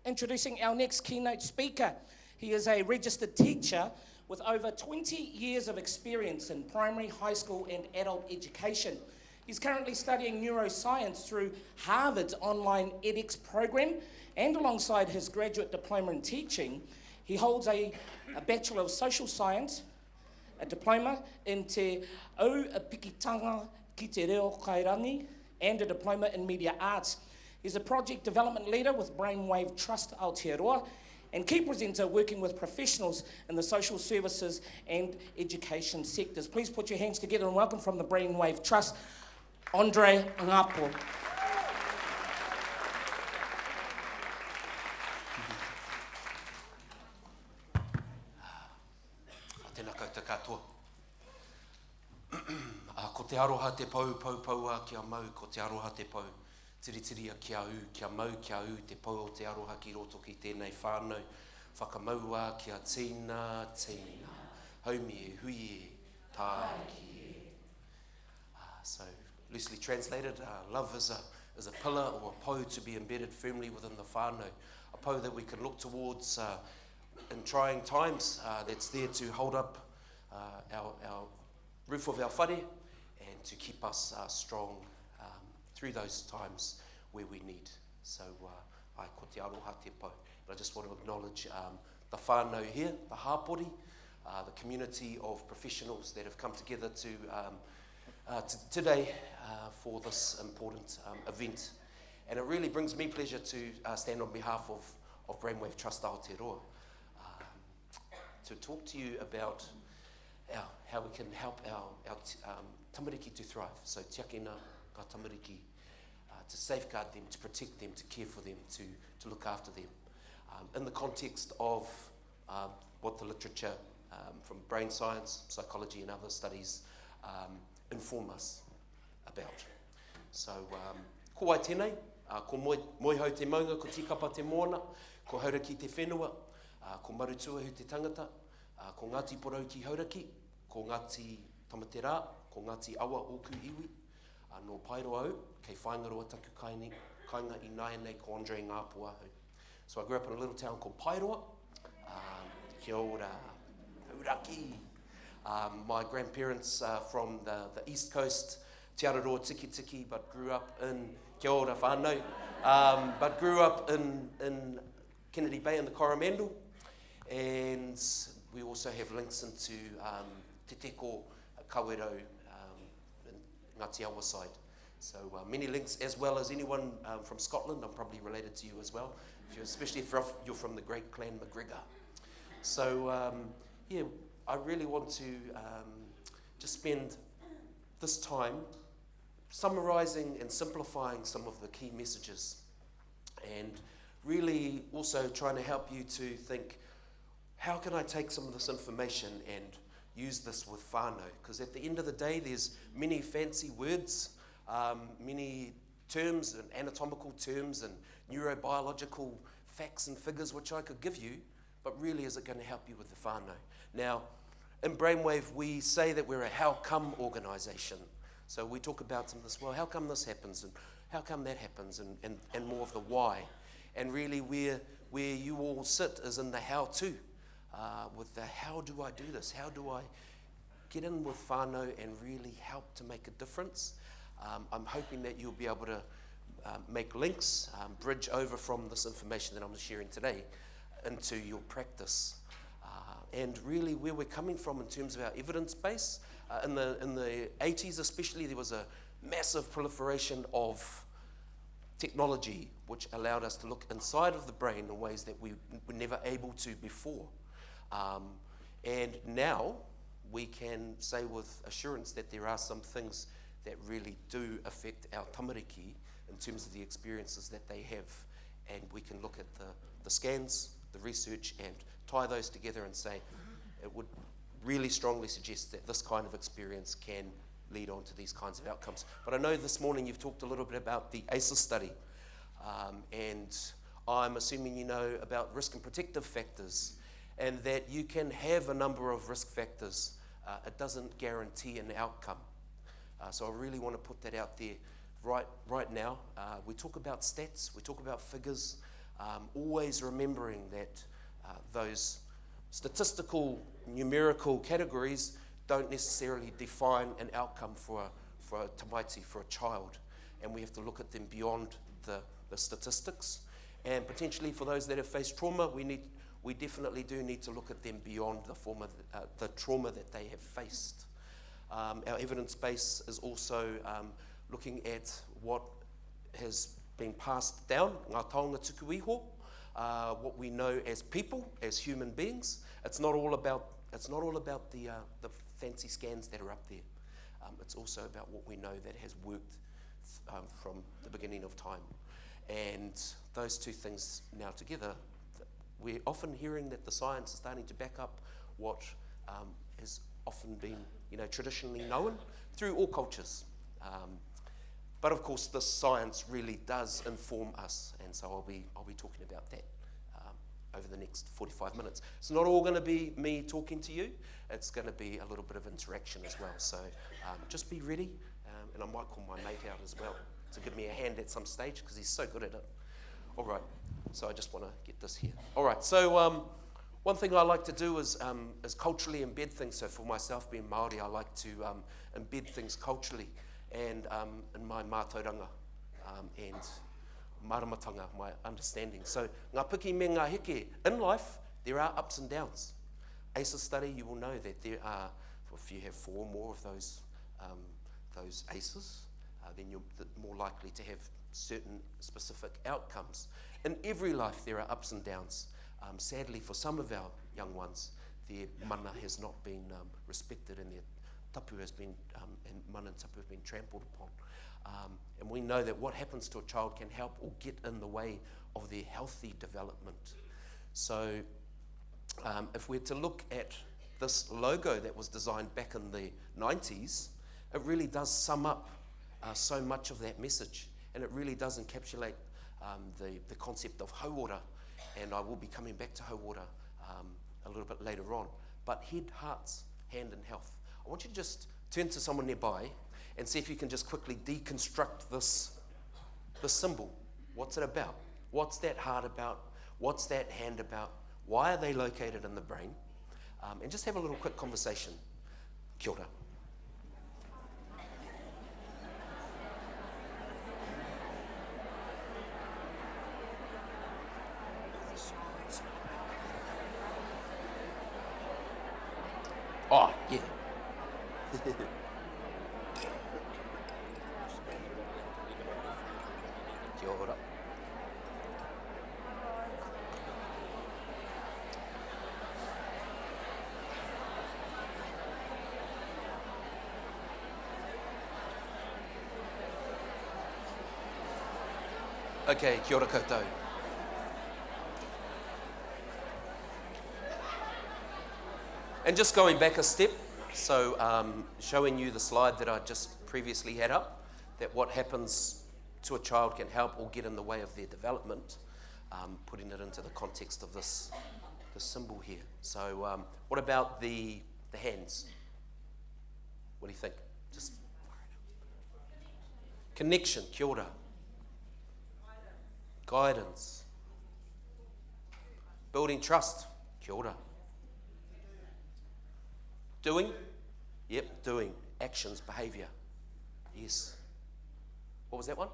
Introducing our next keynote speaker. He is a registered teacher with over 20 years of experience in primary, high school and adult education. He's currently studying neuroscience through Harvard's online edX program, and alongside his graduate diploma in teaching, he holds a Bachelor of Social Science, a diploma in Te Aupikitanga-ki-te-Reo-Kairangi, and a diploma in media arts. He's a project development leader with Brainwave Trust Aotearoa and key presenter working with professionals in the social services and education sectors. Please put your hands together and welcome from the Brainwave Trust, André Ngapo. Tēnā koutou katoa. Ko te aroha te pau a kia mau, ko te aroha te pau. Tiri a kia mau, te pau o te aroha ki roto ki tēnei whānau. Whakamaua kia tīna. Haumi e hui e tāki e. So, loosely translated, love is a pillar or a pau to be embedded firmly within the whānau. A pau that we can look towards in trying times, that's there to hold up our roof of our whare and to keep us strong through those times where we need. So, ai ko te aroha te pau. But I just want to acknowledge the whānau here, the hāpori, the community of professionals that have come together today for this important event. And it really brings me pleasure to stand on behalf of Brainwave Trust Aotearoa to talk to you about how we can help our tamariki to thrive. So tiakina ka tamariki, to safeguard them, to protect them, to care for them, to look after them. In the context of what the literature from brain science, psychology and other studies inform us about. So, ko wai tēnei, ko moi hau te maunga, ko tikapa te moana, ko hauraki te whenua, ko marutua te tangata, ko Ngāti Porau ki Hauraki, ko Ngāti Tamaterā, ko Ngāti Awa Oku Iwi, no Pairoa au, kei whaingaroa taku kainga I nāianei ko André Ngapo ahu. So I grew up in a little town called Pairoa. Kia ora, Hauraki. My grandparents from the East Coast, Te Aroha Tiki, but grew up in Kia ora whānau, but grew up in Kennedy Bay in the Coromandel, and we also have links into Te Teko, Kawero, in Ngāti Awa side. So many links, as well as anyone from Scotland. I'm probably related to you as well, especially if you're from the great clan MacGregor. So yeah, I really want to just spend this time summarising and simplifying some of the key messages, and really also trying to help you to think, how can I take some of this information and use this with whānau? Because at the end of the day, there's many fancy words, many terms and anatomical terms and neurobiological facts and figures which I could give you, but really is it going to help you with the whānau? Now, in Brainwave, we say that we're a how-come organisation. So we talk about some of this, well, how come this happens and how come that happens, and more of the why. And really where you all sit is in the how-to, with the how do I do this? How do I get in with whānau and really help to make a difference? I'm hoping that you'll be able to make links, bridge over from this information that I'm sharing today into your practice. And really where we're coming from in terms of our evidence base. In the 80s especially, there was a massive proliferation of technology which allowed us to look inside of the brain in ways that we were never able to before. And now we can say with assurance that there are some things that really do affect our tamariki in terms of the experiences that they have. And we can look at the scans, the research, and tie those together and say, it would really strongly suggest that this kind of experience can lead on to these kinds of outcomes. But I know this morning you've talked a little bit about the ACEs study, and I'm assuming you know about risk and protective factors, and that you can have a number of risk factors. It doesn't guarantee an outcome. So I really want to put that out there right now. We talk about stats, we talk about figures, always remembering that those statistical, numerical categories don't necessarily define an outcome for a tamaiti, for a child. And we have to look at them beyond the statistics. And potentially for those that have faced trauma, we definitely do need to look at them beyond the trauma that they have faced. Our evidence base is also looking at what has been passed down, ngā taonga tuku iho, what we know as people, as human beings. It's not all about the fancy scans that are up there. It's also about what we know that has worked from the beginning of time. And those two things now together, we're often hearing that the science is starting to back up what has often been, traditionally known through all cultures. But of course, this science really does inform us, and so I'll be talking about that over the next 45 minutes. It's not all going to be me talking to you. It's going to be a little bit of interaction as well. So just be ready, and I might call my mate out as well to give me a hand at some stage because he's so good at it. All right. So I just want to get this here. All right. So one thing I like to do is culturally embed things. So for myself, being Māori, I like to embed things culturally and in my mātauranga and maramatanga, my understanding. So ngā piki me ngā heke, in life, there are ups and downs. ACEs study, you will know that there are, if you have 4 or more of those ACEs, then you're more likely to have certain specific outcomes. In every life, there are ups and downs. Sadly, for some of our young ones, their mana has not been respected, and their tapu has been, and mana and tapu have been trampled upon. And we know that what happens to a child can help or get in the way of their healthy development. So if we're to look at this logo that was designed back in the 90s, it really does sum up so much of that message, and it really does encapsulate the concept of hauora, and I will be coming back to hauora a little bit later on. But head, hearts, hand and health. I want you to just turn to someone nearby and see if you can just quickly deconstruct this symbol. What's it about? What's that heart about? What's that hand about? Why are they located in the brain? And just have a little quick conversation. Kia ora. Oh, yeah. Kia ora. Okay, kia ora koutou. And just going back a step, so showing you the slide that I just previously had up, that what happens to a child can help or get in the way of their development, putting it into the context of this symbol here. So what about the hands? What do you think? Just connection, kia ora. Guidance. Building trust, kia ora. Doing? Yep, doing. Actions, behaviour. Yes. What was that one?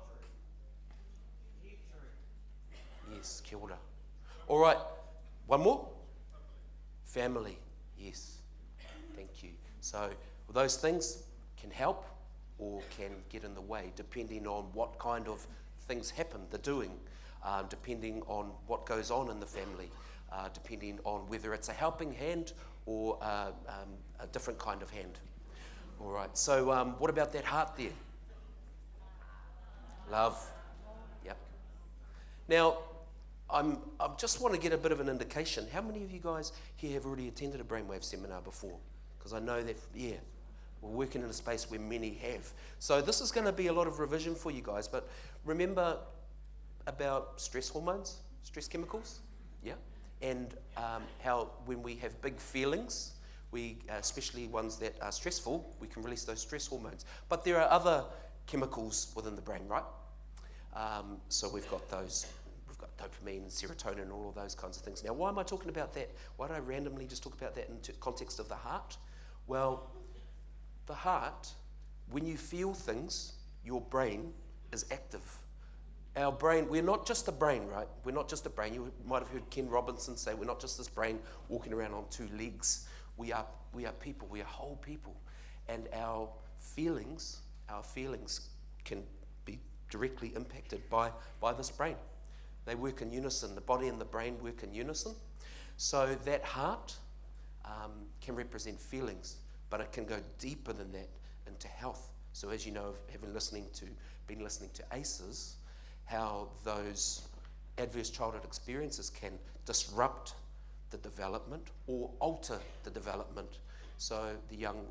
Yes, kia ora. All right, one more? Family. Yes. Thank you. So those things can help or can get in the way depending on what kind of things happen, the doing, depending on what goes on in the family, depending on whether it's a helping hand or a different kind of hand. All right, so what about that heart there? Love. Yep. Now, I just want to get a bit of an indication. How many of you guys here have already attended a Brainwave seminar before? Because I know that, yeah, we're working in a space where many have. So this is going to be a lot of revision for you guys, but remember about stress hormones, stress chemicals? Yeah. And how when we have big feelings, we, especially ones that are stressful, we can release those stress hormones. But there are other chemicals within the brain, right? So we've got those we've got dopamine and serotonin and all of those kinds of things. Now, why am I talking about that? Why did I randomly just talk about that in context of the heart? Well, the heart, when you feel things, your brain is active. Our brain, we're not just a brain, right? We're not just a brain. You might have heard Ken Robinson say, we're not just this brain walking around on two legs. We are people, we are whole people. And our feelings can be directly impacted by this brain. They work in unison. The body and the brain work in unison. So that heart can represent feelings, but it can go deeper than that into health. So as you know, having been listening to ACEs, how those adverse childhood experiences can disrupt the development or alter the development. So the young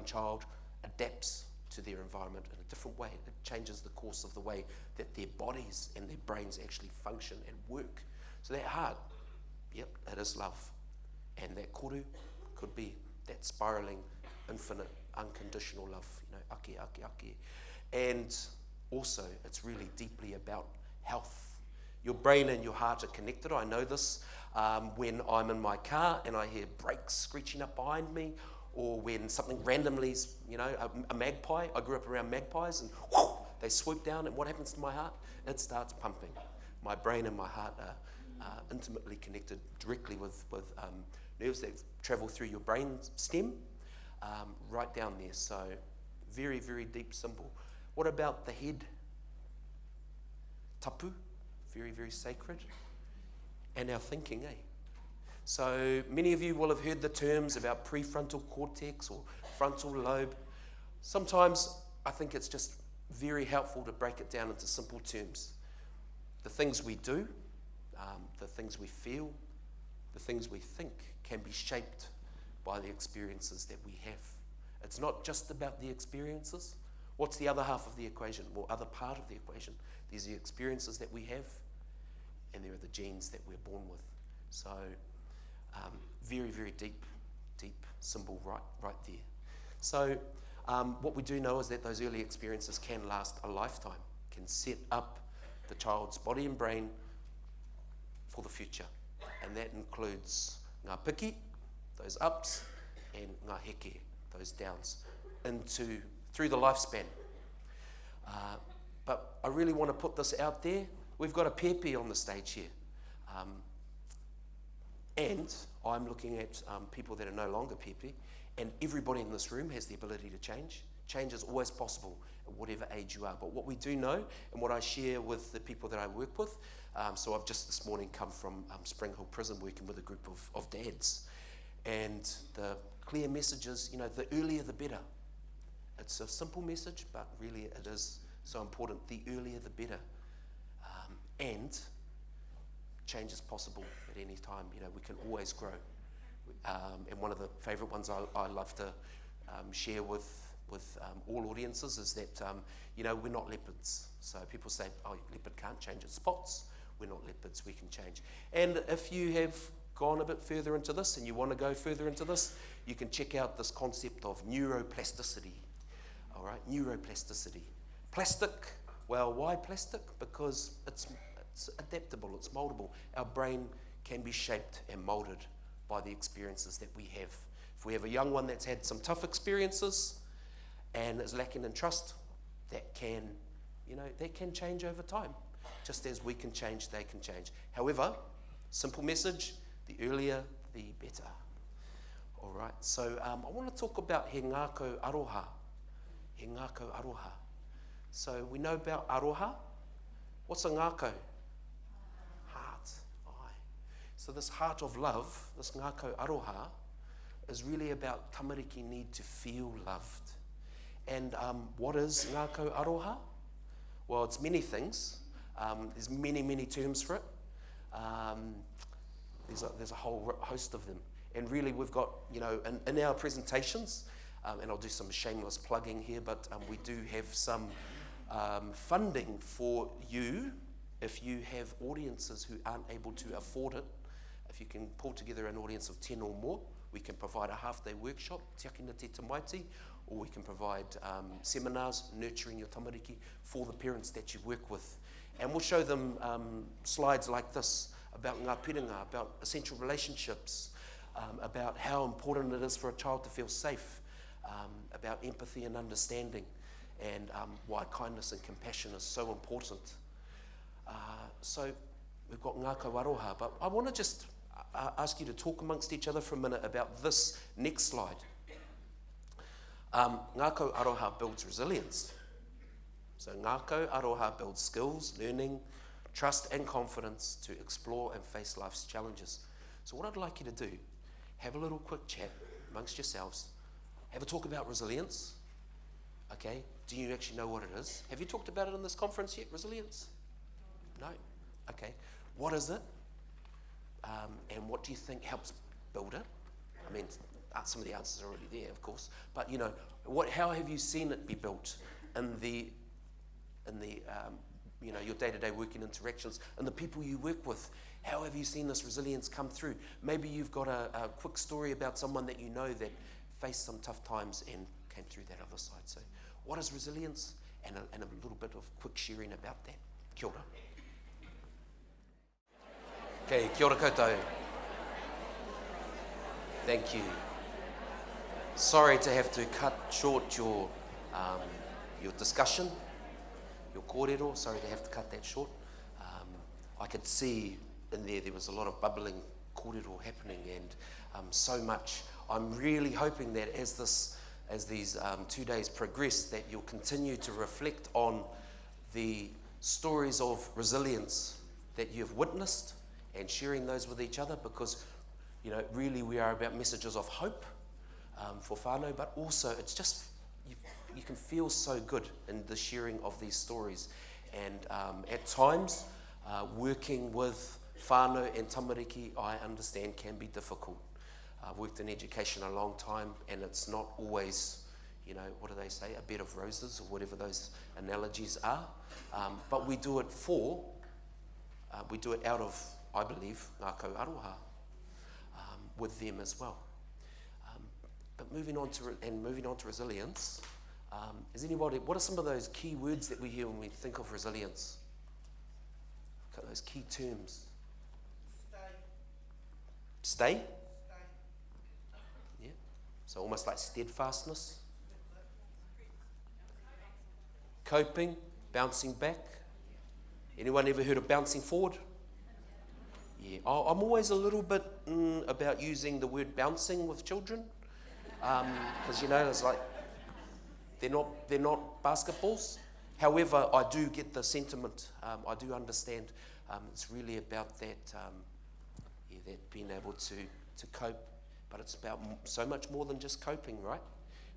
child adapts to their environment in a different way. It changes the course of the way that their bodies and their brains actually function and work. So that heart, yep, it is love. And that koru could be that spiraling, infinite, unconditional love, ake, ake, ake. And also, it's really deeply about health. Your brain and your heart are connected. I know this when I'm in my car and I hear brakes screeching up behind me, or when something randomly, a magpie. I grew up around magpies, and whoosh, they swoop down, and what happens to my heart? It starts pumping. My brain and my heart are intimately connected directly with nerves that travel through your brain stem, right down there. So, very, very deep symbol. What about the head? Tapu, very, very sacred. And our thinking, eh? So many of you will have heard the terms about prefrontal cortex or frontal lobe. Sometimes I think it's just very helpful to break it down into simple terms. The things we do, the things we feel, the things we think can be shaped by the experiences that we have. It's not just about the experiences. What's the other half of the equation, or other part of the equation? There's the experiences that we have, and there are the genes that we're born with. So, very, very deep symbol right there. So, what we do know is that those early experiences can last a lifetime, can set up the child's body and brain for the future. And that includes ngā piki, those ups, and ngā heke, those downs, through the lifespan. But I really want to put this out there. We've got a pepe on the stage here. And I'm looking at people that are no longer pepe, and everybody in this room has the ability to change. Change is always possible at whatever age you are. But what we do know, and what I share with the people that I work with, so I've just this morning come from Spring Hill Prison working with a group of dads. And the clear message is, the earlier the better. It's a simple message, but really it is so important. The earlier the better. And change is possible at any time. We can always grow. And one of the favourite ones I love to share with all audiences is that, we're not leopards. So people say, oh, leopard can't change its spots. We're not leopards, we can change. And if you have gone a bit further into this and you want to go further into this, you can check out this concept of neuroplasticity. All right, neuroplasticity. Plastic, well, why plastic? Because it's adaptable, it's moldable. Our brain can be shaped and molded by the experiences that we have. If we have a young one that's had some tough experiences and is lacking in trust, that can change over time. Just as we can change, they can change. However, simple message, the earlier, the better. All right, so I want to talk about he ngākau aroha. He ngākau aroha. So we know about aroha. What's a ngākau? Heart, eye. So this heart of love, this ngākau aroha, is really about tamariki need to feel loved. And what is ngākau aroha? Well, it's many things. There's many terms for it. There's a whole host of them. And really we've got, in our presentations, and I'll do some shameless plugging here, but we do have some funding for you if you have audiences who aren't able to afford it. If you can pull together an audience of 10 or more, we can provide a half-day workshop, Te Akina Te Tamaiti, or we can provide seminars nurturing your tamariki for the parents that you work with. And we'll show them slides like this about ngā piranga, about essential relationships, about how important it is for a child to feel safe, about empathy and understanding, and why kindness and compassion is so important. So we've got ngākau aroha, but I want to just ask you to talk amongst each other for a minute about this next slide. Ngākau aroha builds resilience. So ngākau aroha builds skills, learning, trust and confidence to explore and face life's challenges. So what I'd like you to do, have a little quick chat amongst yourselves, have a talk about resilience. Okay, do you actually know what it is? Have you talked about it in this conference yet, resilience? No? Okay, what is it? And what do you think helps build it? I mean, some of the answers are already there, of course, but you know, how have you seen it be built in the you know, your day-to-day working interactions and the people you work with? How have you seen this resilience come through? Maybe you've got a quick story about someone that you know that faced some tough times and came through that other side. So what is resilience? And a little bit of quick sharing about that. Kia ora. Okay, kia ora koutou. Thank you. Sorry to have to cut short your discussion, your kōrero. Sorry to have to cut that short. I could see in there was a lot of bubbling kōrero happening, and so much. I'm really hoping that as these 2 days progress, that you'll continue to reflect on the stories of resilience that you've witnessed and sharing those with each other, because you know, really we are about messages of hope for whānau, but also it's just, you can feel so good in the sharing of these stories. And at times, working with whānau and tamariki, I understand, can be difficult. I've worked in education a long time, and it's not always, you know, what do they say, a bed of roses, or whatever those analogies are. But we do it out of, I believe, ngākau aroha, with them as well. But moving on to resilience, is anybody, what are some of those key words that we hear when we think of resilience? Those key terms. Stay? Yeah. So almost like steadfastness. Coping, bouncing back. Anyone ever heard of bouncing forward? Yeah. I'm always a little bit about using the word bouncing with children, because you know, it's like they're not basketballs. However, I do get the sentiment. I do understand. It's really about that, that being able to cope, but it's about so much more than just coping, right?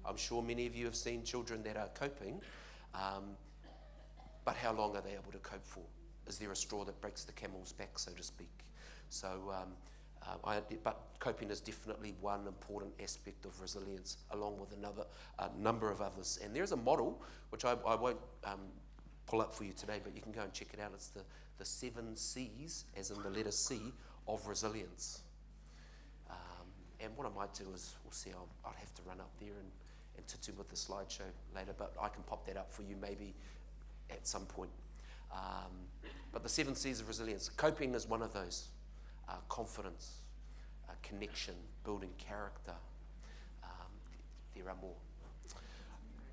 I'm sure many of you have seen children that are coping, but how long are they able to cope for? Is there a straw that breaks the camel's back, so to speak? So, but coping is definitely one important aspect of resilience, along with a number of others. And there's a model, which I won't pull up for you today, but you can go and check it out. It's the 7 C's, as in the letter C, of resilience. And what I might do is, we'll see, I'll have to run up there and tutu with the slideshow later, but I can pop that up for you maybe at some point. But the 7 C's of resilience, coping is one of those. Confidence, connection, building character. There are more.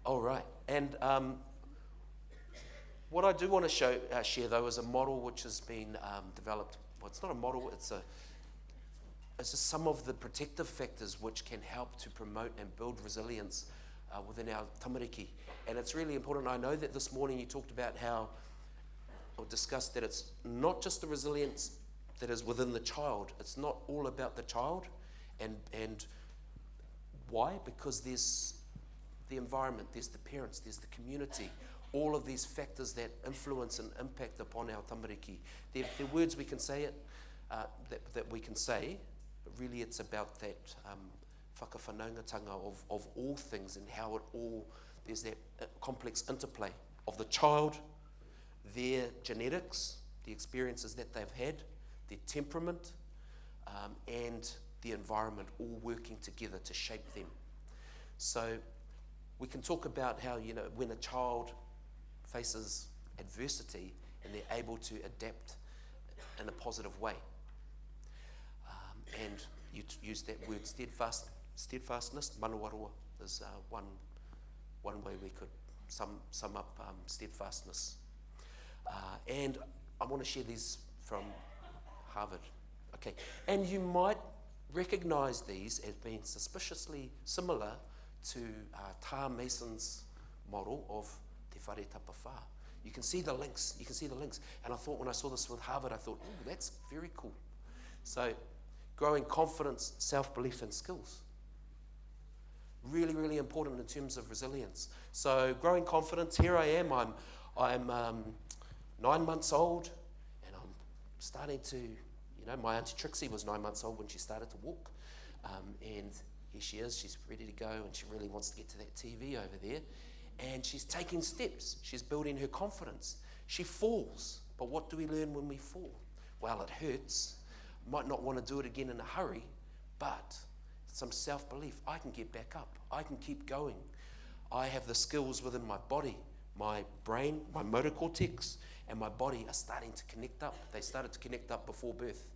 All right, and what I do want to share though is a model which has been developed. Well, it's not a model, it's just some of the protective factors which can help to promote and build resilience within our tamariki. And it's really important. I know that this morning you talked about how, or discussed that it's not just the resilience that is within the child. It's not all about the child. And why? Because there's the environment, there's the parents, there's the community, all of these factors that influence and impact upon our tamariki. They're words we can say it, that we can say, but really it's about that whakawhanaungatanga of all things, and how it all, there's that complex interplay of the child, their genetics, the experiences that they've had, their temperament, and the environment all working together to shape them. So we can talk about how, when a child faces adversity and they're able to adapt in a positive way. And you use that word steadfastness. Manawarua is one way we could sum up steadfastness. And I want to share these from Harvard. Okay, and you might recognise these as being suspiciously similar to Tā Mason's model of Te Whare Tapawhā. You can see the links, And I thought, when I saw this with Harvard, I thought, oh, that's very cool. So, growing confidence, self-belief and skills. Really, really important in terms of resilience. So, growing confidence, here I am, I'm 9 months old, and I'm starting to, my Auntie Trixie was 9 months old when she started to walk. And here she is, she's ready to go, and she really wants to get to that TV over there. And she's taking steps, she's building her confidence. She falls, but what do we learn when we fall? Well, it hurts, might not want to do it again in a hurry, but some self-belief. I can get back up, I can keep going. I have the skills within my body, my brain, my motor cortex, and my body are starting to connect up. They started to connect up before birth,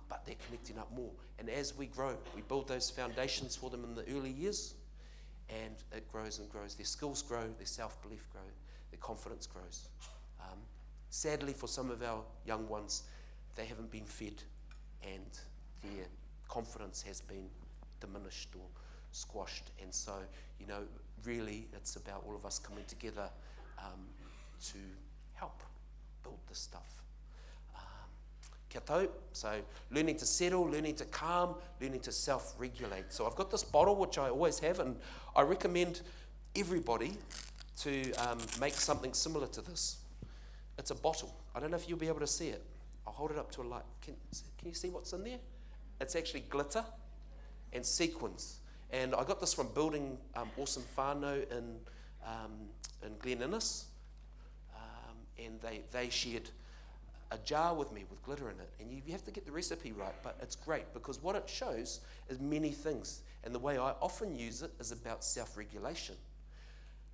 but they're connecting up more. And as we grow, we build those foundations for them in the early years, and it grows and grows. Their skills grow, their self-belief grow, their confidence grows. Sadly, for some of our young ones, they haven't been fed, and their confidence has been diminished or squashed. And so, really, it's about all of us coming together to help build this stuff. Kia tau, so learning to settle, learning to calm, learning to self-regulate. So I've got this bottle, which I always have, and I recommend everybody to make something similar to this. It's a bottle. I don't know if you'll be able to see it. I'll hold it up to a light. Can you see what's in there? It's actually glitter and sequins. And I got this from building awesome whānau in Glen Innes. And they shared a jar with me with glitter in it. And you have to get the recipe right, but it's great because what it shows is many things. And the way I often use it is about self-regulation.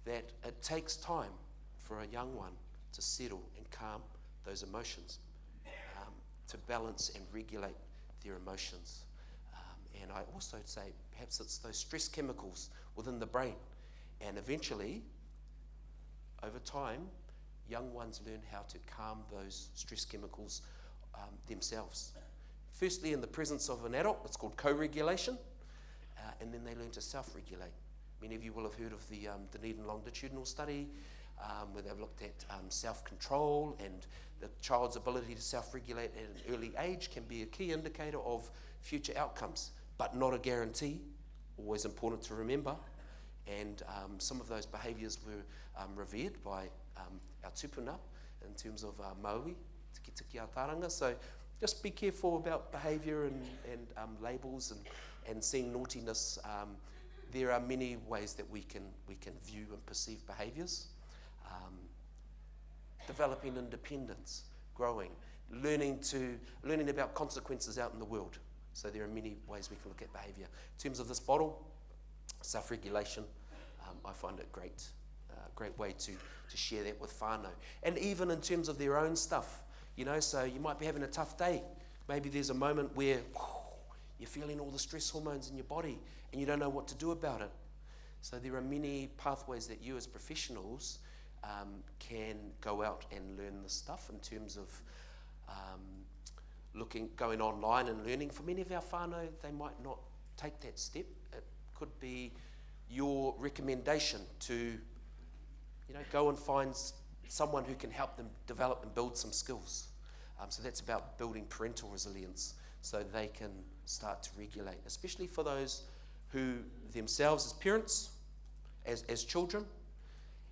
That it takes time for a young one to settle and calm those emotions, to balance and regulate their emotions. And I also say perhaps it's those stress chemicals within the brain. And eventually, over time, young ones learn how to calm those stress chemicals themselves. Firstly, in the presence of an adult, it's called co-regulation, and then they learn to self-regulate. Many of you will have heard of the Dunedin longitudinal study, where they've looked at self-control, and the child's ability to self-regulate at an early age can be a key indicator of future outcomes, but not a guarantee. Always important to remember. And some of those behaviours were revered by our tupuna in terms of Maui, tiki a taranga. So just be careful about behaviour and labels and seeing naughtiness. There are many ways that we can view and perceive behaviours. Developing independence, growing, learning about consequences out in the world. So there are many ways we can look at behaviour. In terms of this bottle, self-regulation, I find it great way to share that with whānau. And even in terms of their own stuff, so you might be having a tough day. Maybe there's a moment where you're feeling all the stress hormones in your body and you don't know what to do about it. So there are many pathways that you as professionals can go out and learn this stuff in terms of going online and learning. For many of our whānau, they might not take that step. It could be your recommendation to go and find someone who can help them develop and build some skills. So that's about building parental resilience so they can start to regulate, especially for those who themselves as parents, as children,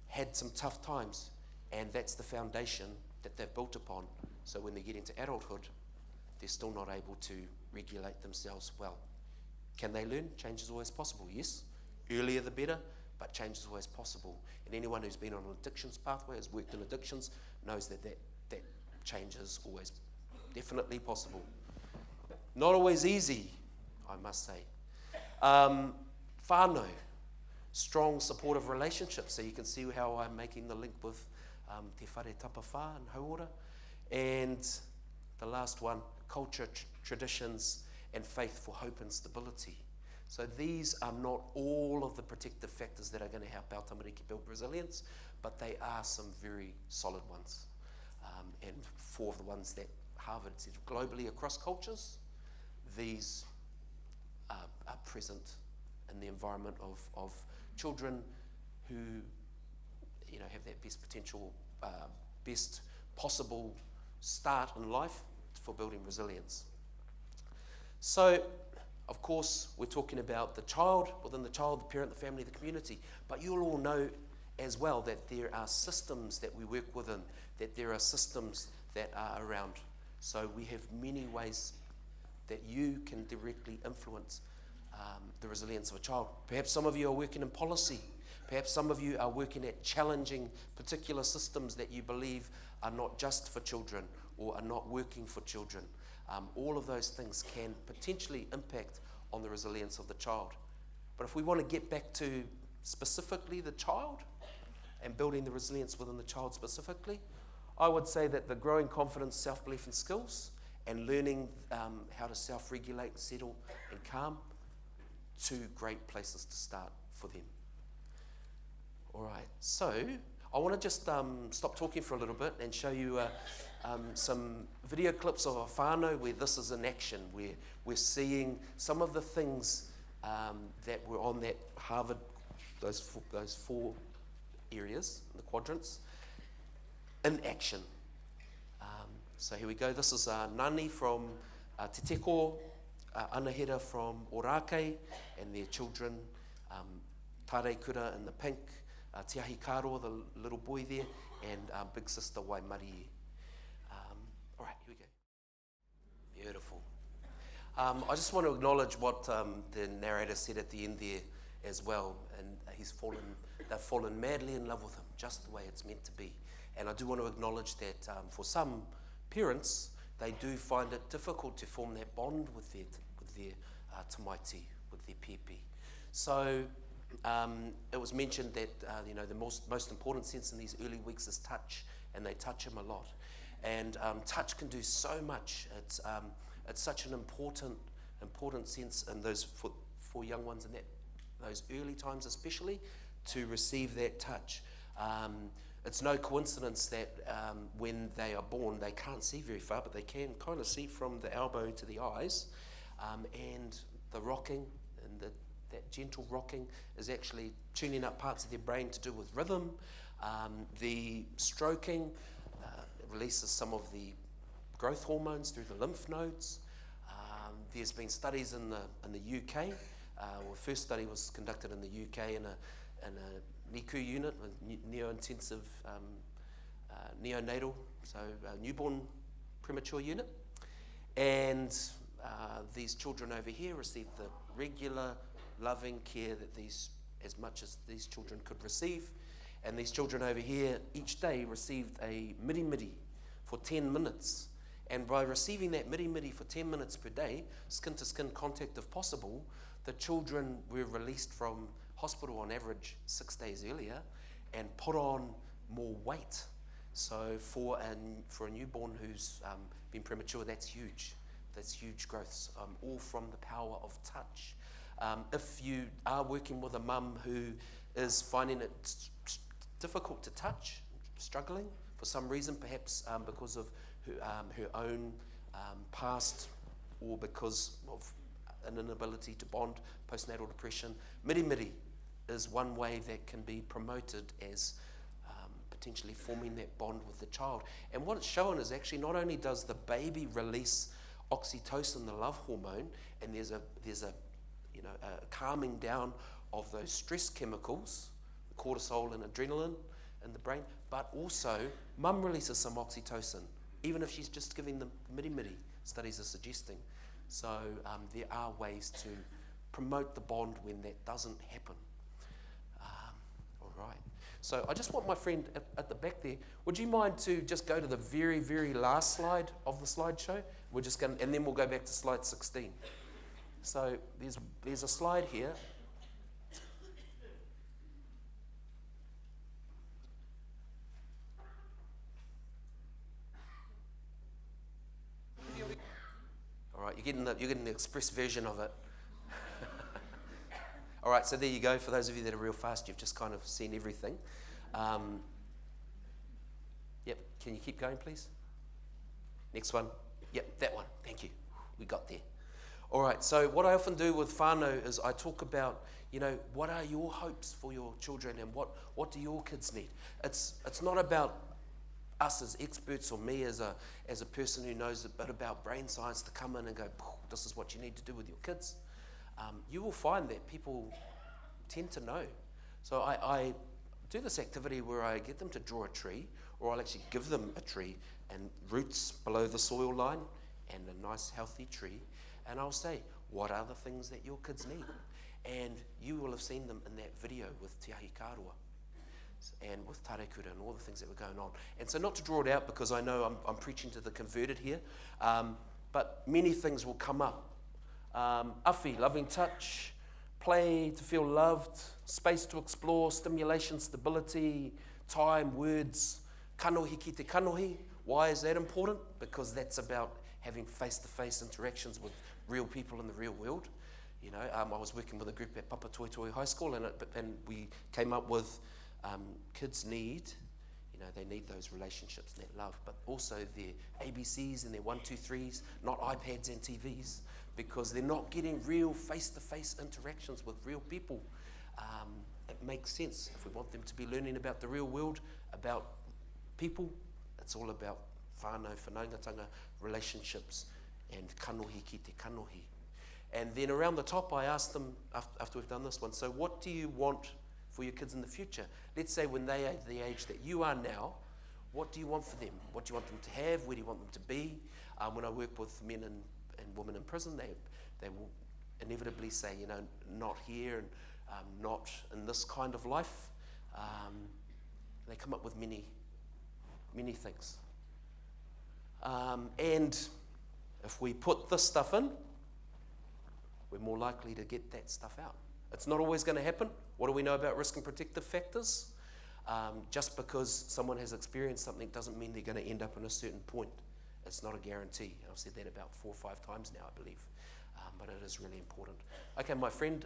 had some tough times, and that's the foundation that they've built upon. So when they get into adulthood, they're still not able to regulate themselves well. Can they learn? Change is always possible, yes. Earlier the better, but change is always possible. And anyone who's been on an addictions pathway, has worked in addictions, knows that change is always definitely possible. Not always easy, I must say. Whānau. strong, supportive relationships. So you can see how I'm making the link with te whare tapawha and hauora. And the last one, culture, traditions, and faith for hope and stability. So these are not all of the protective factors that are going to help our tamariki build resilience, but they are some very solid ones. And 4 of the ones that Harvard said globally across cultures, these are present in the environment of children who, you know, have that best potential, best possible start in life for building resilience. So, of course, we're talking about the child, within the child, the parent, the family, the community, but you'll all know as well that there are systems that we work within, that there are systems that are around. So we have many ways that you can directly influence the resilience of a child. Perhaps some of you are working in policy. Perhaps some of you are working at challenging particular systems that you believe are not just for children or are not working for children. All of those things can potentially impact on the resilience of the child. But if we want to get back to specifically the child and building the resilience within the child specifically, I would say that the growing confidence, self-belief and skills, and learning how to self-regulate, settle and calm, 2 great places to start for them. All right, so I want to just stop talking for a little bit and show you some video clips of a whānau where this is in action, where we're seeing some of the things that were on that Harvard, those 4 areas, the quadrants, in action. So here we go. This is Nani from Te Teko, Anahera from Orake, and their children, Tare Kura in the pink, Te Ahi Karo, the little boy there, and big sister Waimari. All right, here we go. Beautiful. I just want to acknowledge what the narrator said at the end there as well, and they've fallen madly in love with him, just the way it's meant to be. And I do want to acknowledge that for some parents, they do find it difficult to form that bond with their tamaiti, with their pepe. So it was mentioned that you know, the most important sense in these early weeks is touch, and they touch him a lot. And touch can do so much. It's such an important sense in those for young ones in those early times, especially, to receive that touch. It's no coincidence that when they are born, they can't see very far, but they can kind of see from the elbow to the eyes. And the rocking, and that gentle rocking is actually tuning up parts of their brain to do with rhythm. The stroking releases some of the growth hormones through the lymph nodes. There's been studies in the UK. The first study was conducted in the UK in a NICU unit, a neo-intensive neonatal, so a newborn premature unit. And these children over here received the regular, loving care that as much as these children could receive. And these children over here each day received a miri-miri for 10 minutes. And by receiving that miri-miri for 10 minutes per day, skin-to-skin contact if possible, the children were released from hospital on average 6 days earlier and put on more weight. So for a newborn who's been premature, that's huge. That's huge growths, all from the power of touch. If you are working with a mum who is finding it difficult to touch, struggling for some reason, perhaps because of her own past, or because of an inability to bond, postnatal depression, miri-miri is one way that can be promoted as potentially forming that bond with the child. And what it's shown is actually not only does the baby release oxytocin, the love hormone, and there's a calming down of those stress chemicals, cortisol and adrenaline in the brain, but also mum releases some oxytocin, even if she's just giving them miri-miri, studies are suggesting. So there are ways to promote the bond when that doesn't happen. All right. So I just want my friend at the back there, would you mind to just go to the very, very last slide of the slideshow? We're just going, and then we'll go back to slide 16. So there's a slide here you're getting the express version of it. All right, so there you go. For those of you that are real fast, you've just kind of seen everything. Yep, can you keep going, please? Next one. Yep, that one. Thank you. We got there. All right, so what I often do with whānau is I talk about, what are your hopes for your children and what do your kids need? It's not about us as experts or me as a person who knows a bit about brain science to come in and go, this is what you need to do with your kids. You will find that people tend to know. So I do this activity where I get them to draw a tree, or I'll actually give them a tree and roots below the soil line and a nice healthy tree, and I'll say, what are the things that your kids need? And you will have seen them in that video with Te Aupikitanga-ki-te-Reo-Kairangi and with Tarekura and all the things that were going on. And so not to draw it out because I know I'm preaching to the converted here, but many things will come up. Awhi, loving touch, play to feel loved, space to explore, stimulation, stability, time, words, kanohi ki te kanohi. Why is that important? Because that's about having face-to-face interactions with real people in the real world. I was working with a group at Papatoetoe High School, and we came up with kids need, they need those relationships and that love, but also their ABCs and their 1, 2, 3s, not iPads and TVs, because they're not getting real face-to-face interactions with real people. It makes sense. If we want them to be learning about the real world, about people, it's all about whānau, whanaungatanga, relationships, and kanohi ki te kanohi. And then around the top, I asked them, after we've done this one, so what do you want for your kids in the future? Let's say when they are the age that you are now, what do you want for them? What do you want them to have? Where do you want them to be? When I work with men and women in prison, they will inevitably say, not here and not in this kind of life. They come up with many things. And if we put this stuff in, we're more likely to get that stuff out. It's not always going to happen. What do we know about risk and protective factors? Just because someone has experienced something doesn't mean they're going to end up in a certain point. It's not a guarantee. I've said that about 4 or 5 times now, I believe. But it is really important. Okay, my friend,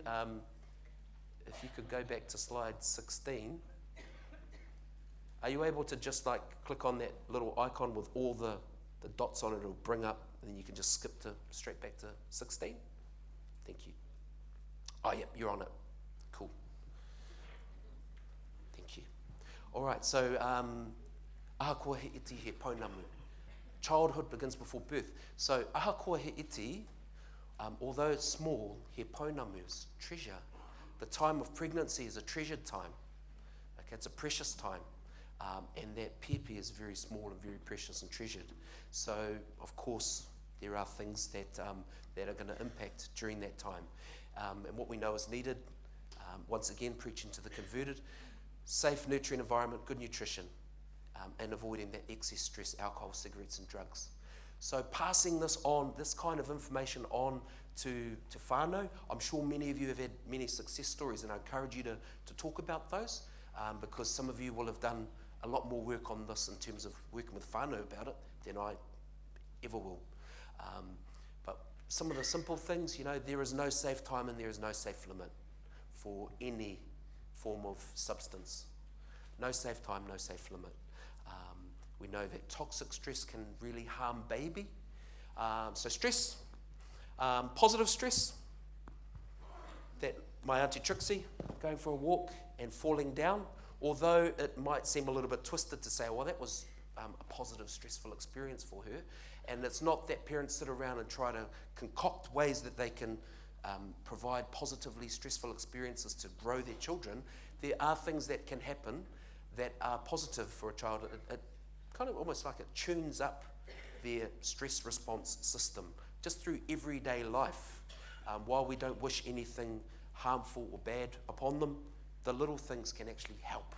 if you could go back to slide 16. Are you able to just click on that little icon with all the dots on it? It'll bring up, and then you can just skip straight back to 16. Thank you. Oh, yeah, you're on it. Cool. Thank you. All right, so ahakoa he iti he pounamu. Childhood begins before birth. So ahakoa he iti, although it's small, he pounamu is treasure. The time of pregnancy is a treasured time. Okay, it's a precious time. And that pepe is very small and very precious and treasured. So, of course, there are things that are going to impact during that time. And what we know is needed, once again, preaching to the converted, safe, nurturing environment, good nutrition, and avoiding that excess stress, alcohol, cigarettes, and drugs. So passing this on, this kind of information on to whānau, I'm sure many of you have had many success stories, and I encourage you to talk about those, because some of you will have done a lot more work on this in terms of working with whānau about it than I ever will. But some of the simple things, there is no safe time and there is no safe limit for any form of substance. No safe time, no safe limit. We know that toxic stress can really harm baby. So stress, positive stress, that my Auntie Trixie going for a walk and falling down, although it might seem a little bit twisted to say, well, that was a positive, stressful experience for her. And it's not that parents sit around and try to concoct ways that they can provide positively stressful experiences to grow their children. There are things that can happen that are positive for a child. It kind of almost like it tunes up their stress response system just through everyday life. While we don't wish anything harmful or bad upon them, the little things can actually help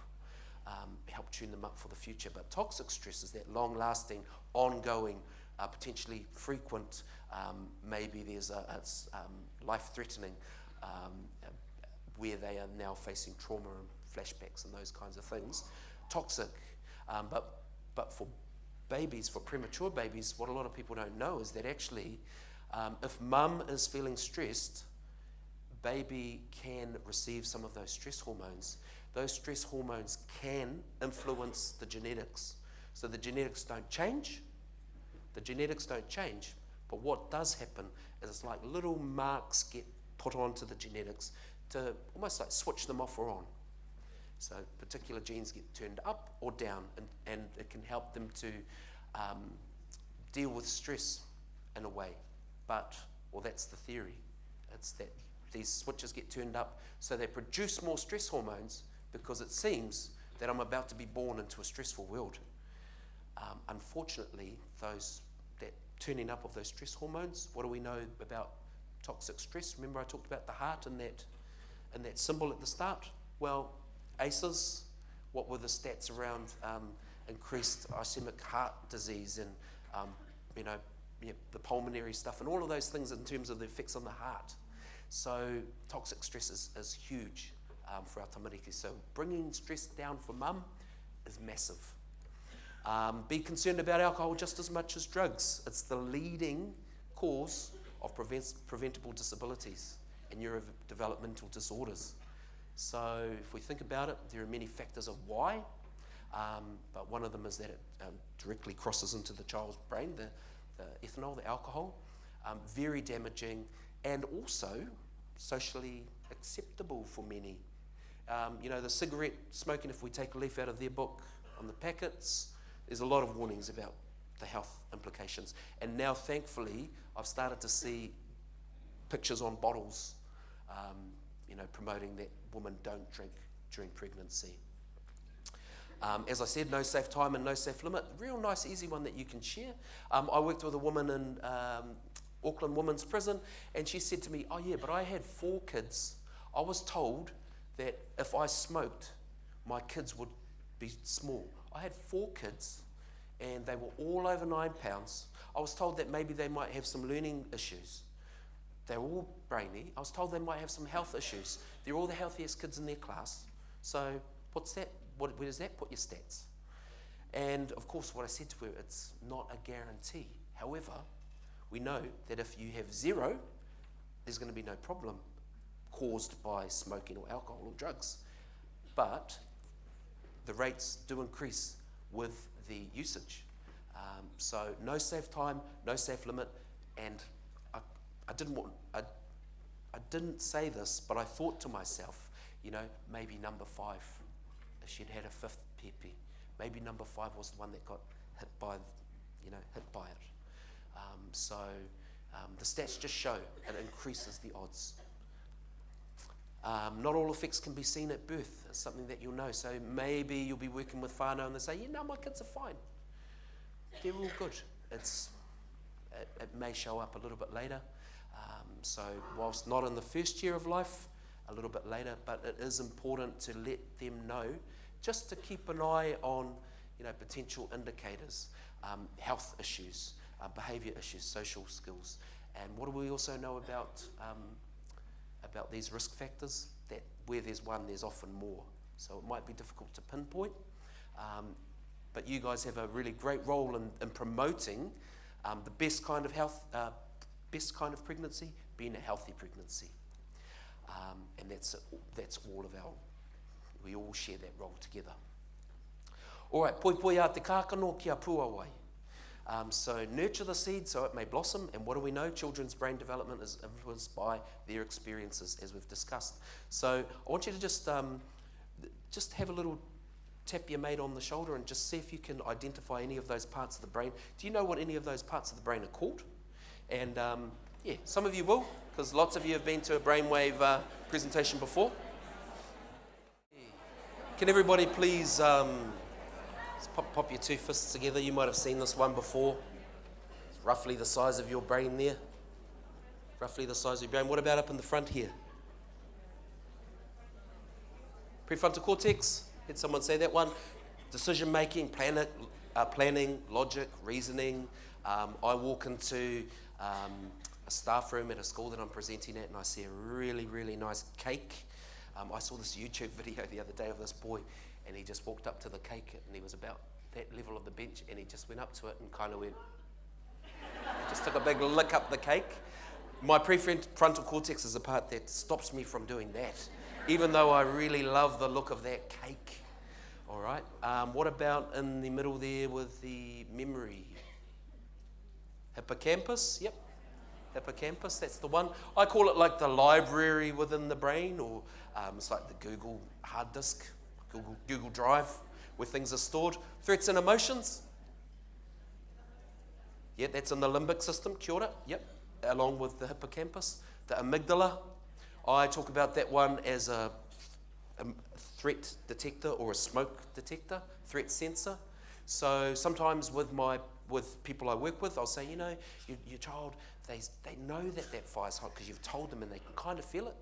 tune them up for the future. But toxic stress is that long-lasting, ongoing, potentially frequent, maybe there's it's life-threatening, where they are now facing trauma and flashbacks and those kinds of things. Toxic, but for babies, for premature babies, what a lot of people don't know is that actually If mum is feeling stressed, baby can receive some of those stress hormones. Those stress hormones can influence the genetics. So the genetics don't change. But what does happen is it's like little marks get put onto the genetics to almost like switch them off or on. So particular genes get turned up or down, and it can help them to deal with stress in a way. That's the theory. It's that these switches get turned up so they produce more stress hormones because it seems that I'm about to be born into a stressful world. Unfortunately, that turning up of those stress hormones, what do we know about toxic stress? Remember I talked about the heart and that symbol at the start? Well, ACEs, what were the stats around increased ischemic heart disease and the pulmonary stuff and all of those things in terms of the effects on the heart. So toxic stress is huge for our tamariki. So bringing stress down for mum is massive. Be concerned about alcohol just as much as drugs. It's the leading cause of preventable disabilities and neurodevelopmental disorders. So if we think about it, there are many factors of why, but one of them is that it directly crosses into the child's brain, the ethanol, the alcohol, very damaging and also socially acceptable for many. The cigarette smoking, if we take a leaf out of their book on the packets, there's a lot of warnings about the health implications. And now, thankfully, I've started to see pictures on bottles, promoting that women don't drink during pregnancy. As I said, no safe time and no safe limit. Real nice, easy one that you can share. I worked with a woman in Auckland Women's Prison, and she said to me, oh yeah, but I had 4 kids. I was told that if I smoked, my kids would be small. I had 4 kids, and they were all over 9 pounds. I was told that maybe they might have some learning issues. They're all brainy. I was told they might have some health issues. They're all the healthiest kids in their class. So what's that? Where does that put your stats? And of course, what I said to her, it's not a guarantee. However, we know that if you have 0, there's going to be no problem caused by smoking or alcohol or drugs. But the rates do increase with the usage. So no safe time, no safe limit, and I didn't say this, but I thought to myself, maybe number 5, if she'd had a 5th pepe, maybe number 5 was the one that got hit by it. The stats just show it increases the odds. Not all effects can be seen at birth. It's something that you'll know. So maybe you'll be working with whānau and they say, my kids are fine. They're all good. It may show up a little bit later. So whilst not in the first year of life, a little bit later, but it is important to let them know, just to keep an eye on potential indicators, health issues, behaviour issues, social skills. And what do we also know about these risk factors? That where there's one, there's often more. So it might be difficult to pinpoint, but you guys have a really great role in promoting the best kind of health, best kind of pregnancy, being a healthy pregnancy. And that's all of we all share that role together. All right, poi poi a te kākano kia pua wai. So nurture the seed so it may blossom, and what do we know? Children's brain development is influenced by their experiences, as we've discussed. So I want you to just have a little tap your mate on the shoulder and just see if you can identify any of those parts of the brain. Do you know what any of those parts of the brain are called? And yeah, some of you will, because lots of you have been to a brainwave presentation before. Can everybody please pop your 2 fists together? You might have seen this one before. It's roughly the size of your brain there. Roughly the size of your brain. What about up in the front here? Prefrontal cortex. Had someone say that one? Decision making, planning, logic, reasoning. I walk into a staff room at a school that I'm presenting at, and I see a really, really nice cake. I saw this YouTube video the other day of this boy, and he just walked up to the cake, and he was about that level of the bench, and he just went up to it and kind of went, Just took a big lick up the cake. My prefrontal cortex is the part that stops me from doing that, even though I really love the look of that cake. All right. What about in the middle there with the memory? Hippocampus? Yep. Hippocampus, that's the one. I call it like the library within the brain, or it's like the Google hard disk, Google Drive, where things are stored. Threats and emotions. Yeah, that's in the limbic system. Kia ora. Yep. Along with the hippocampus. The amygdala. I talk about that one as a threat detector or a smoke detector, threat sensor. So sometimes with people I work with, I'll say, you know, your child, they know that fire's hot because you've told them and they can kind of feel it,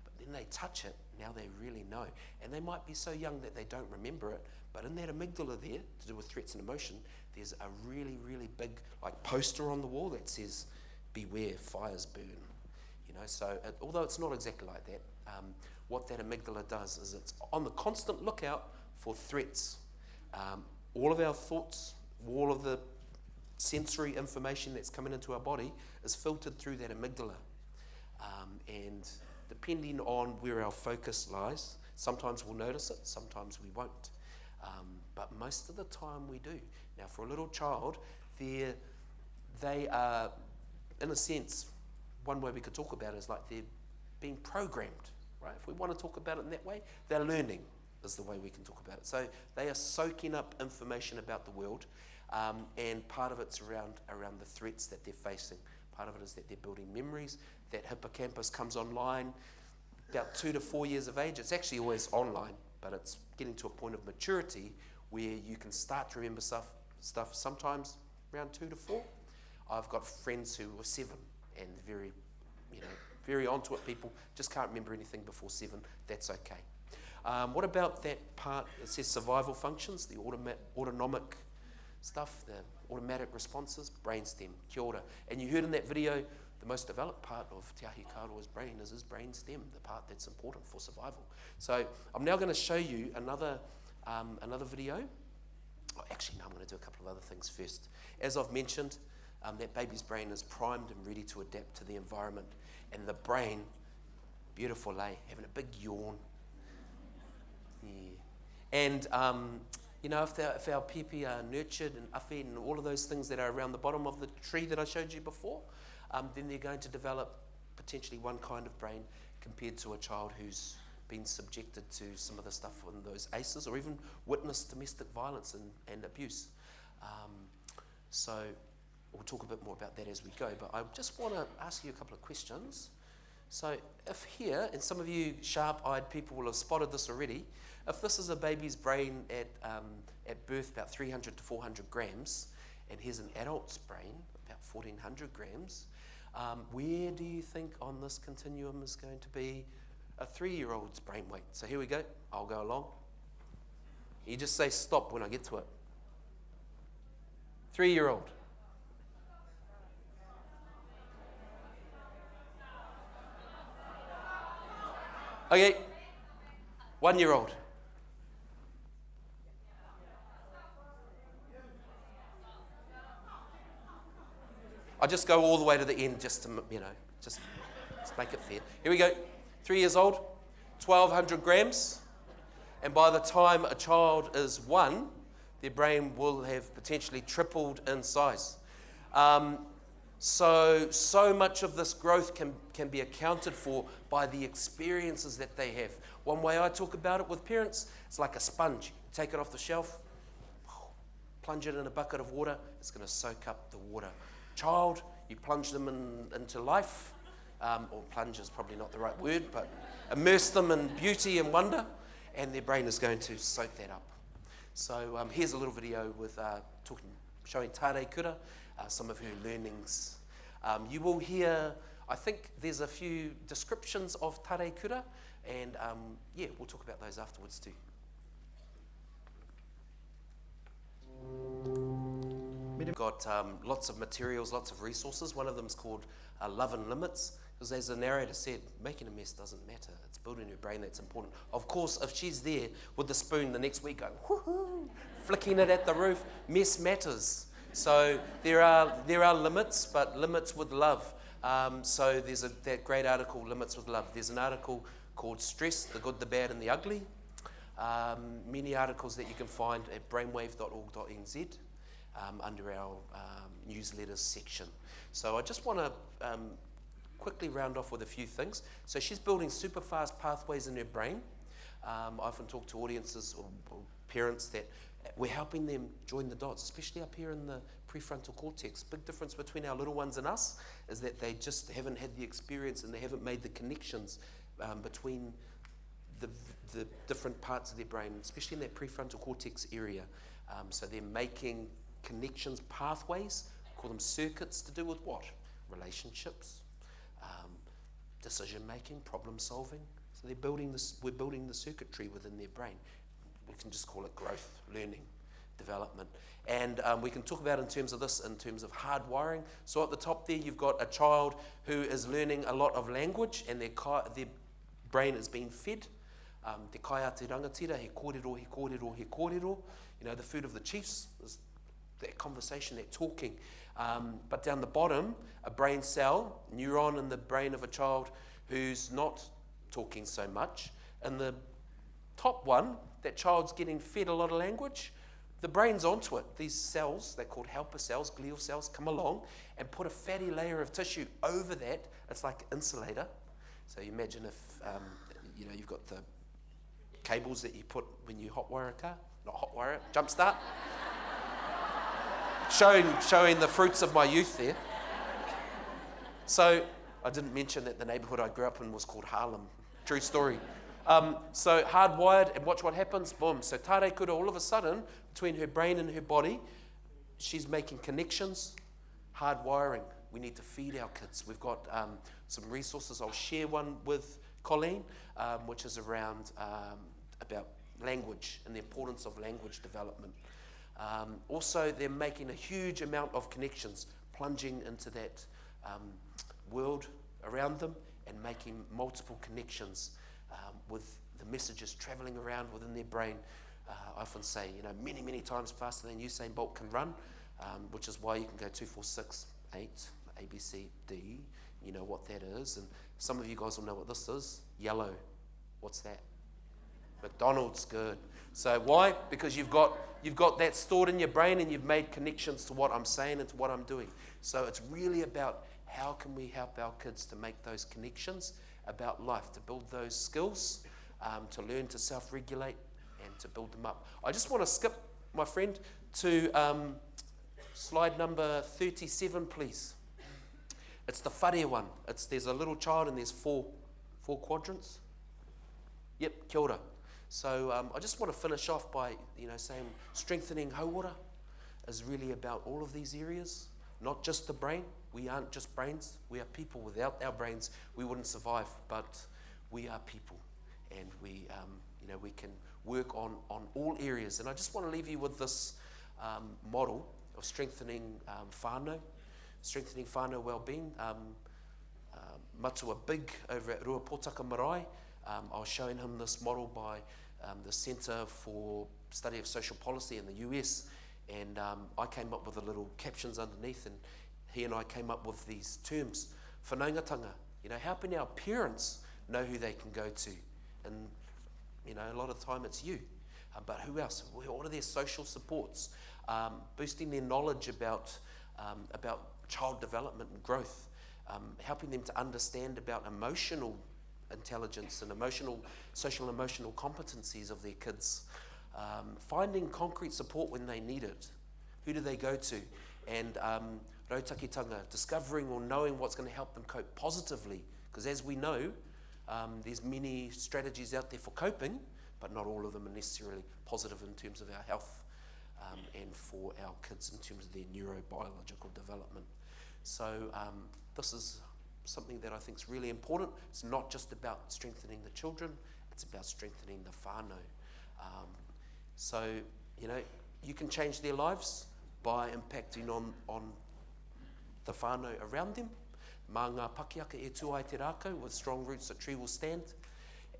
but then they touch it, now they really know. And they might be so young that they don't remember it, but in that amygdala there, to do with threats and emotion, there's a really, really big like poster on the wall that says, beware, fires burn. You know, so although it's not exactly like that, what that amygdala does is it's on the constant lookout for threats. All of our thoughts, all of the sensory information that's coming into our body is filtered through that amygdala. And depending on where our focus lies, sometimes we'll notice it, sometimes we won't. But most of the time we do. Now for a little child, they are, in a sense, one way we could talk about it is like they're being programmed, right? If we want to talk about it in that way, they're learning is the way we can talk about it. So they are soaking up information about the world, and part of it's around the threats that they're facing. Part of it is that they're building memories. That hippocampus comes online about 2 to 4 years of age. It's actually always online, but it's getting to a point of maturity where you can start to remember stuff sometimes around 2 to 4. I've got friends who were 7 and very onto it people, just can't remember anything before 7. That's okay. What about that part that says survival functions, the autonomic stuff, the automatic responses, brainstem, kia ora. And you heard in that video, the most developed part of Te Aupikitanga-ki-te-Reo's brain is his brainstem, the part that's important for survival. So I'm now going to show you another video. Oh, actually, no, I'm going to do a couple of other things first. As I've mentioned, that baby's brain is primed and ready to adapt to the environment. And the brain, beautiful, having a big yawn. Yeah. And, you know, if our pipi are nurtured and awhi and all of those things that are around the bottom of the tree that I showed you before, then they're going to develop potentially one kind of brain compared to a child who's been subjected to some of the stuff in those ACEs or even witnessed domestic violence and abuse. So we'll talk a bit more about that as we go, but I just want to ask you a couple of questions. So if here, and some of you sharp-eyed people will have spotted this already, if this is a baby's brain at birth, about 300 to 400 grams, and here's an adult's brain, about 1,400 grams, where do you think on this continuum is going to be a 3-year-old's brain weight? So here we go. I'll go along. You just say stop when I get to it. 3-year-old. Okay, 1-year-old. I'll just go all the way to the end just to, just make it fair. Here we go. 3 years old, 1,200 grams. And by the time a child is 1, their brain will have potentially tripled in size. So much of this growth can be accounted for by the experiences that they have. One way I talk about it with parents, it's like a sponge. You take it off the shelf, plunge it in a bucket of water, it's going to soak up the water. Child, you plunge them into life, or plunge is probably not the right word, but immerse them in beauty and wonder, and their brain is going to soak that up. So here's a little video with showing Tare Kura, some of her learnings. You will hear, I think there's a few descriptions of Tare Kura, and we'll talk about those afterwards too. We've got lots of materials, lots of resources. One of them is called Love and Limits, because as the narrator said, making a mess doesn't matter. It's building your brain that's important. Of course, if she's there with the spoon the next week going, woohoo, flicking it at the roof, mess matters. So there are limits, but limits with love. So there's that great article, Limits with Love. There's an article called Stress, the Good, the Bad and the Ugly. Many articles that you can find at brainwave.org.nz under our newsletters section. So I just want to quickly round off with a few things. So she's building super fast pathways in her brain. I often talk to audiences or parents that we're helping them join the dots, especially up here in the prefrontal cortex. Big difference between our little ones and us is that they just haven't had the experience and they haven't made the connections between the different parts of their brain, especially in that prefrontal cortex area. So they're making connections, pathways, call them circuits, to do with what? Relationships, decision making, problem solving. So they're building this. We're building the circuitry within their brain. We can just call it growth, learning, development. And we can talk about in terms of this, in terms of hardwiring. So at the top there, you've got a child who is learning a lot of language, and their brain is being fed. Te kai a te rangatira, he kōrero, he kōrero, he kōrero. You know, the food of the chiefs is that conversation, that talking. But down the bottom, a brain cell, neuron in the brain of a child who's not talking so much. And the top one, that child's getting fed a lot of language, the brain's onto it. These cells, they're called helper cells, glial cells, come along and put a fatty layer of tissue over that. It's like an insulator. So you imagine if, you've got the cables that you put when you hotwire a car, not hotwire it, jump start. showing the fruits of my youth there. So I didn't mention that the neighborhood I grew up in was called Harlem. True story. So hardwired, and watch what happens, boom. So Tare Kura, all of a sudden, between her brain and her body, she's making connections, hardwiring. We need to feed our kids. We've got some resources. I'll share one with Colleen, which is around about language and the importance of language development. Also, they're making a huge amount of connections, plunging into that world around them and making multiple connections with the messages traveling around within their brain. I often say, many, many times faster than Usain Bolt can run, which is why you can go 2, 4, 6, 8, A, B, C, D. You know what that is. And some of you guys will know what this is. Yellow. What's that? McDonald's. Good. So why? Because you've got that stored in your brain and you've made connections to what I'm saying and to what I'm doing. So it's really about how can we help our kids to make those connections about life, to build those skills, to learn to self-regulate and to build them up. I just want to skip, my friend, to slide number 37, please. It's the whare one. There's a little child and there's four quadrants. Yep, kia ora. So I just want to finish off by saying strengthening hauora is really about all of these areas, not just the brain. We aren't just brains. We are people. Without our brains, we wouldn't survive. But we are people, and we can work on all areas. And I just want to leave you with this model of strengthening whānau well-being. Matua Big over at Ruapōtaka Marae. I was showing him this model by the Centre for Study of Social Policy in the US, and I came up with the little captions underneath, and he and I came up with these terms. Whanaungatanga, helping our parents know who they can go to, and a lot of the time it's you, but who else? What are their social supports? Boosting their knowledge about child development and growth, helping them to understand about emotional intelligence and social emotional competencies of their kids, finding concrete support when they need it. Who do they go to? And rautakitanga, discovering or knowing what's going to help them cope positively. Because as we know, there's many strategies out there for coping, but not all of them are necessarily positive in terms of our health and for our kids in terms of their neurobiological development. So this is something that I think is really important. It's not just about strengthening the children, it's about strengthening the whānau. So, you can change their lives by impacting on the whānau around them. Mā ngā pakiaka e tuai te rākau, with strong roots a tree will stand.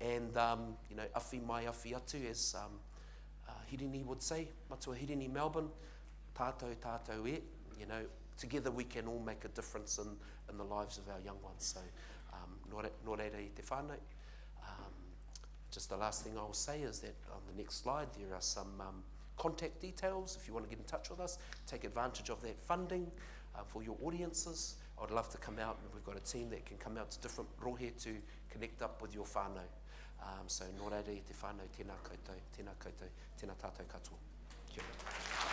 And, awhi mai awhi atu, as Hirini would say, Matua Hirini Melbourne, tātou e, you know, together we can all make a difference in the lives of our young ones. So, nō reira I te whānau. Just the last thing I will say is that on the next slide there are some contact details if you want to get in touch with us, take advantage of that funding for your audiences. I'd love to come out, and we've got a team that can come out to different rohe to connect up with your whānau. So nō reira I te whānau, tēnā koutou, tēnā koutou, tēnā tātou katoa. Kia ora.